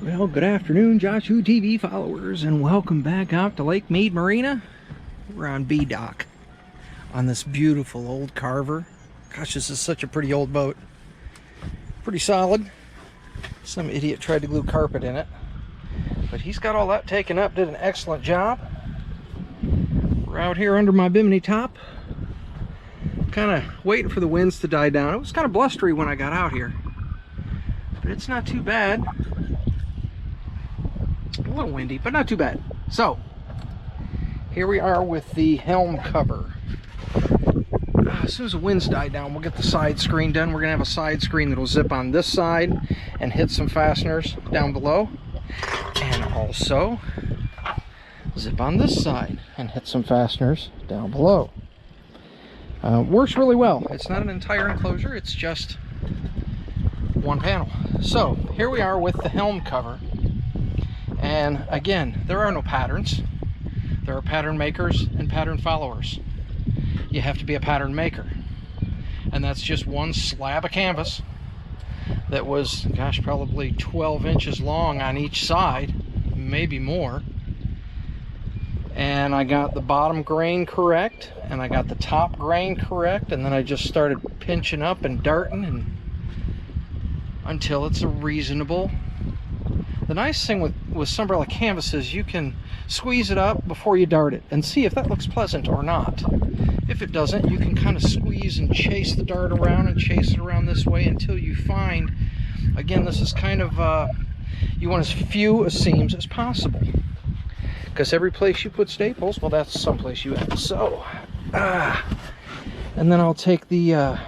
Well, good afternoon, Joshua TV followers, and welcome back out to Lake Mead Marina. We're on B-Dock on this beautiful old Carver. Gosh, this is such a pretty old boat. Pretty solid. Some idiot tried to glue carpet in it, but he's got all that taken up, did an excellent job. We're out here under my bimini top, kind of waiting for the winds to die down. It was kind of blustery when I got out here, but it's not too bad. A little windy, but not too bad. So here we are with the Helm cover. As soon as the winds die down, we'll get the side screen done. We're gonna have a side screen that'll zip on this side and hit some fasteners down below, and also zip on this side and hit some fasteners down below. Works really well. It's not an entire enclosure, it's just one panel. So here we are with the Helm cover. And again, there are no patterns. There are pattern makers and pattern followers. You have to be a pattern maker. And that's just one slab of canvas that was, gosh, probably 12 inches long on each side, maybe more. And I got the bottom grain correct, and I got the top grain correct, and then I just started pinching up and darting and until it's a reasonable. The nice thing with Sunbrella canvas is you can squeeze it up before you dart it and see if that looks pleasant or not. If it doesn't, you can kind of squeeze and chase the dart around and chase it around this way until you find, again, this is kind of, you want as few seams as possible. Because every place you put staples, well, that's someplace you have to sew. And then I'll take the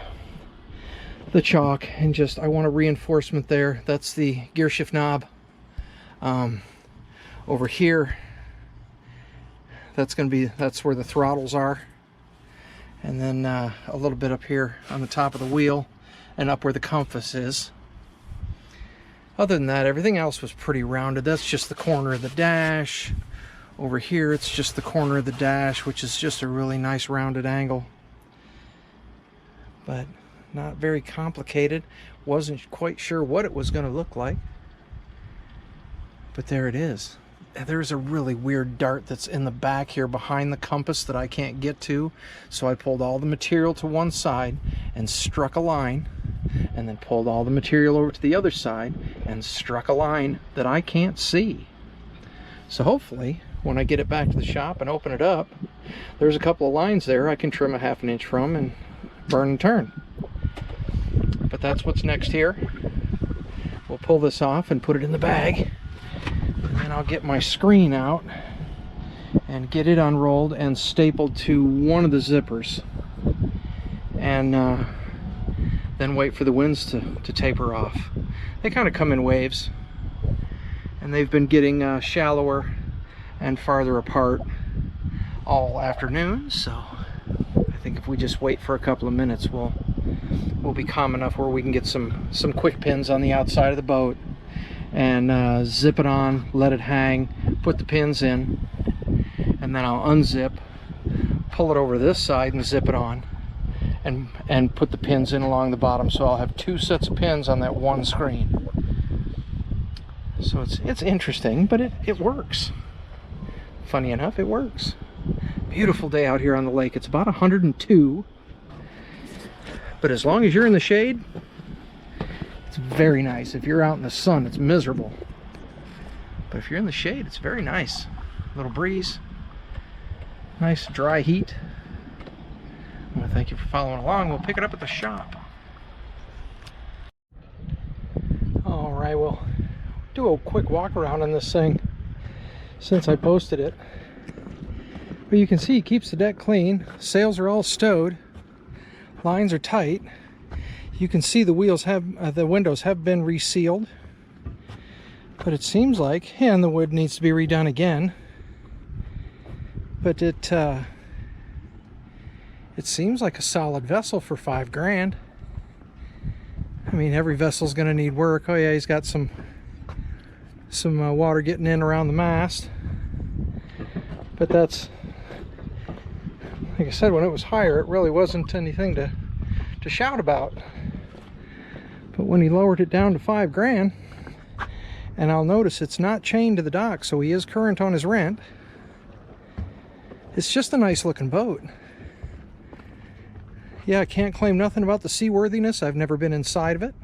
chalk and just, I want a reinforcement there. That's the gear shift knob. Over here, that's where the throttles are, and then a little bit up here on the top of the wheel and up where the compass is. Other than that, everything else was pretty rounded. That's just the corner of the dash. Over here, it's just the corner of the dash, which is just a really nice rounded angle, but not very complicated. Wasn't quite sure what it was going to look like, but there it is. There's a really weird dart that's in the back here behind the compass that I can't get to, so I pulled all the material to one side and struck a line, and then pulled all the material over to the other side and struck a line that I can't see. So hopefully when I get it back to the shop and open it up, there's a couple of lines there I can trim a ½ inch from and burn and turn. But that's what's next here. We'll pull this off and put it in the bag. And I'll get my screen out and get it unrolled and stapled to one of the zippers, and then wait for the winds to taper off. They kind of come in waves, and they've been getting shallower and farther apart all afternoon, so I think if we just wait for a couple of minutes, we'll be calm enough where we can get some quick pins on the outside of the boat and zip it on, let it hang, put the pins in, and then I'll unzip, pull it over this side and zip it on, and put the pins in along the bottom, so I'll have 2 sets of pins on that one screen. So it's interesting, but it works. Funny enough, it works. Beautiful day out here on the lake. It's about 102, but as long as you're in the shade, it's very nice. If you're out in the sun, it's miserable. But if you're in the shade, it's very nice. A little breeze. Nice dry heat. I want to thank you for following along. We'll pick it up at the shop. Alright, we'll do a quick walk around on this thing since I posted it. But you can see it keeps the deck clean. Sails are all stowed. Lines are tight. You can see the wheels the windows have been resealed, but it seems like, and the wood needs to be redone again, but it seems like a solid vessel for $5 grand. I mean, every vessel's gonna need work. Oh yeah, he's got some water getting in around the mast, but that's, like I said, when it was higher, it really wasn't anything to shout about. But when he lowered it down to $5 grand, And I'll notice it's not chained to the dock, so he is current on his rent. It's just a nice looking boat. Yeah, I can't claim nothing about the seaworthiness. I've never been inside of it.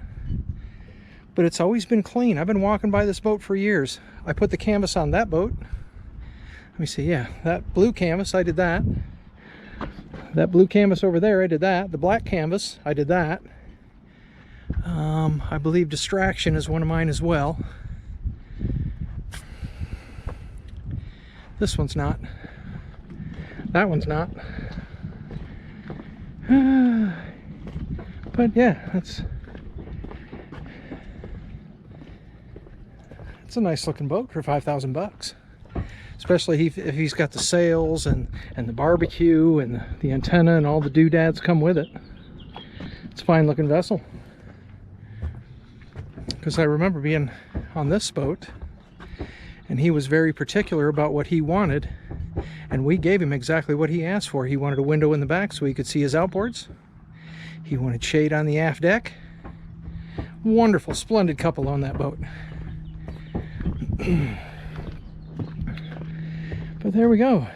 But it's always been clean. I've been walking by this boat for years. I put the canvas on that boat. Let me see, yeah, that blue canvas, I did that. That blue canvas over there, I did that. The black canvas, I did that. I believe Distraction is one of mine as well. This one's not. That one's not. But yeah, it's a nice looking boat for 5,000 bucks. Especially if he's got the sails and the barbecue and the antenna and all the doodads come with it. It's a fine looking vessel. Because I remember being on this boat and he was very particular about what he wanted, and we gave him exactly what he asked for. He wanted a window in the back so he could see his outboards. He wanted shade on the aft deck. Wonderful, splendid couple on that boat. But there we go.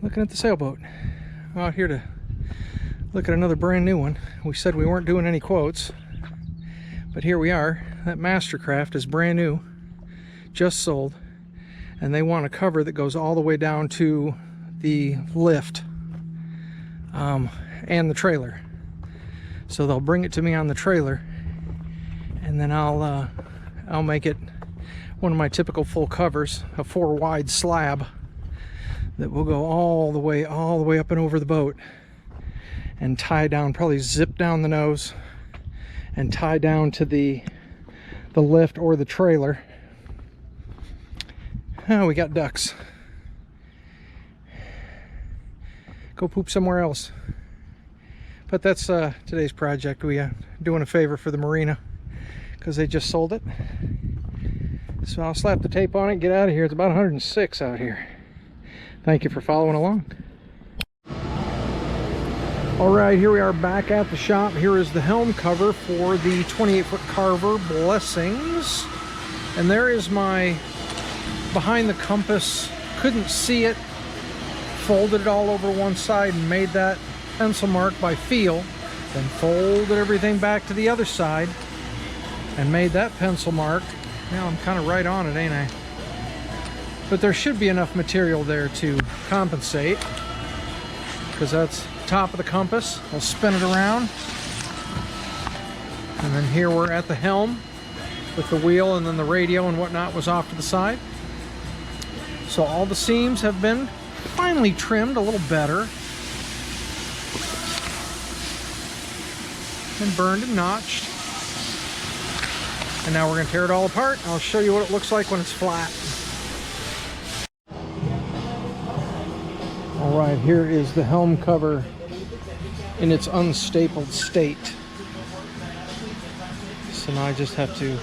Looking at the sailboat. Out here to look at another brand new one. We said we weren't doing any quotes, but here we are. That Mastercraft is brand new, just sold, and they want a cover that goes all the way down to the lift and the trailer. So they'll bring it to me on the trailer, and then I'll make it one of my typical full covers, a 4-wide slab that will go all the way up and over the boat and tie down, probably zip down the nose and tie down to the lift or the trailer. Oh, we got ducks. Go poop somewhere else. But that's today's project. We doing a favor for the marina because they just sold it. So I'll slap the tape on it and get out of here. It's about 106 out here. Thank you for following along. All right, here we are back at the shop. Here is the helm cover for the 28-foot Carver Blessings. And there is my behind the compass. Couldn't see it. Folded it all over one side and made that pencil mark by feel. Then folded everything back to the other side and made that pencil mark. Now I'm kind of right on it, ain't I? But there should be enough material there to compensate, because that's top of the compass. We'll spin it around. And then here we're at the helm with the wheel, and then the radio and whatnot was off to the side. So all the seams have been finally trimmed a little better. And burned and notched. And now we're going to tear it all apart. I'll show you what it looks like when it's flat. All right, here is the helm cover in its unstapled state. So now I just have to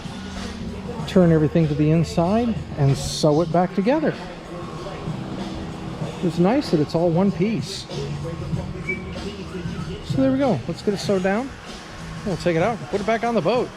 turn everything to the inside and sew it back together. It's nice that it's all one piece. So there we go. Let's get it sewed down. We'll take it out and put it back on the boat.